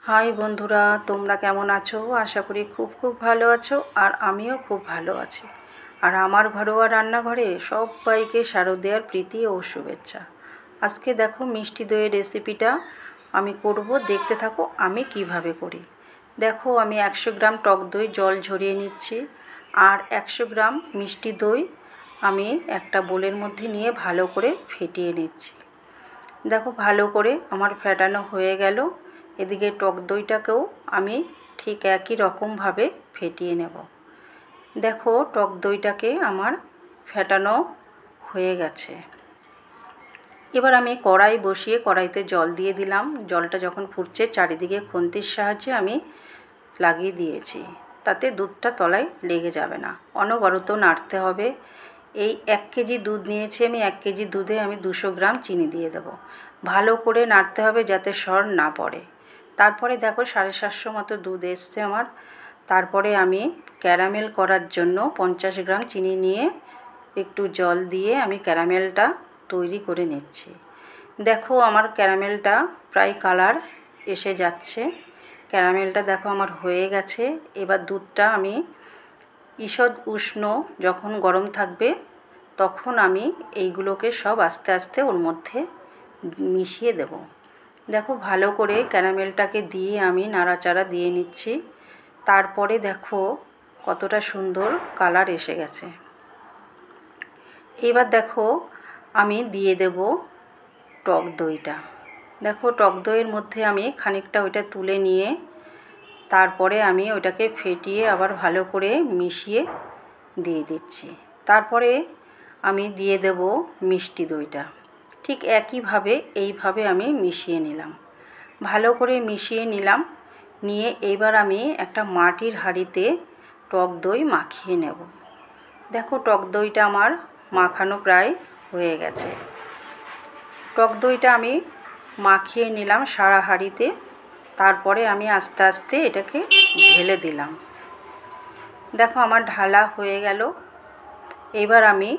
High বন্ধুরা, তোমরা কেমন আছো? আশা করি খুব ভালো আছো। আর আমিও খুব ভালো আছি। আর আমার ঘরোয়া রান্নাঘরে সবাইকে শারদীয়ার প্রীতি ও শুভেচ্ছা। আজকে দেখো মিষ্টি দইয়ের রেসিপিটা আমি করব, দেখতে থাকো আমি কিভাবে করি। দেখো আমি 100 গ্রাম টক দই জল ঝরিয়ে নিচ্ছি, আর 100 গ্রাম মিষ্টি দই আমি একটা বোলের মধ্যে নিয়ে ভালো করে ফেটিয়ে নিচ্ছি। দেখো ভালো করে আমার ফেটানো হয়ে গেল। এদিকে টক দইটাকেও আমি ঠিক একই রকমভাবে ফেটিয়ে নেব। দেখো টক দইটাকে আমার ফেটানো হয়ে গেছে। এবার আমি কড়াই বসিয়ে কড়াইতে জল দিয়ে দিলাম। জলটা যখন ফুটছে চারিদিকে খুন্তির সাহায্যে আমি লাগিয়ে দিয়েছি, তাতে দুধটা তলায় লেগে যাবে না। অনবরত নাড়তে হবে। এই 1 কেজি দুধ নিয়েছি আমি। 1 কেজি দুধে আমি 200 গ্রাম চিনি দিয়ে দেব। ভালো করে নাড়তে হবে যাতে সর না পড়ে। তারপরে দেখো 750 মতো দুধ এসছে আমার। তারপরে আমি ক্যারামেল করার জন্য 50 গ্রাম চিনি নিয়ে একটু জল দিয়ে আমি ক্যারামেলটা তৈরি করে নিচ্ছি। দেখো আমার ক্যারামেলটা প্রায় কালার এসে যাচ্ছে। ক্যারামেলটা দেখো আমার হয়ে গেছে। এবার দুধটা আমি ঈষৎ উষ্ণ যখন গরম থাকবে তখন আমি এইগুলোকে সব আস্তে আস্তে ওর মধ্যে মিশিয়ে দেব। দেখো ভালো করে ক্যারামেলটাকে দিয়ে আমি নাড়াচাড়া দিয়ে নিচ্ছি। তারপরে দেখো কতটা সুন্দর কালার এসে গেছে। এবার দেখো আমি দিয়ে দেব টক দইটা। দেখো টক দইয়ের মধ্যে আমি খানিকটা ওইটা তুলে নিয়ে তারপরে আমি ওইটাকে ফেটিয়ে আবার ভালো করে মিশিয়ে দিয়ে দিচ্ছি। তারপরে আমি দিয়ে দেব মিষ্টি দইটা। ঠিক একইভাবে এইভাবে আমি মিশিয়ে নিলাম। ভালো করে মিশিয়ে নিলাম। নিয়ে এইবার আমি একটা মাটির হাঁড়িতে টক দই মাখিয়ে নেব। দেখো টক দইটা আমার মাখানো প্রায় হয়ে গেছে। টক দইটা আমি মাখিয়ে নিলাম সারা হাঁড়িতে। তারপরে আমি আস্তে আস্তে এটাকে ঢেলে দিলাম। দেখো আমার ঢালা হয়ে গেল। এবার আমি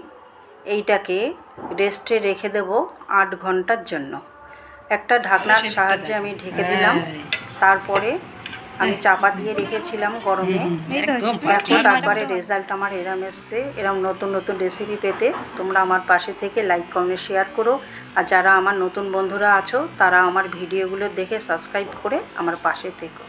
এইটাকে রেস্টে রেখে দেব 8 ঘন্টার জন্য। একটা ঢাকনার সাহায্যে আমি ঢেকে দিলাম। তারপরে আমি চাপা দিয়ে রেখেছিলাম গরমে। দেখো তারপরে রেজাল্ট আমার এরম এসছে। এরম নতুন নতুন রেসিপি পেতে তোমরা আমার পাশে থেকে লাইক কমেন্ট শেয়ার করো। আর যারা আমার নতুন বন্ধুরা আছো তারা আমার ভিডিওগুলো দেখে সাবস্ক্রাইব করে আমার পাশে থেকো।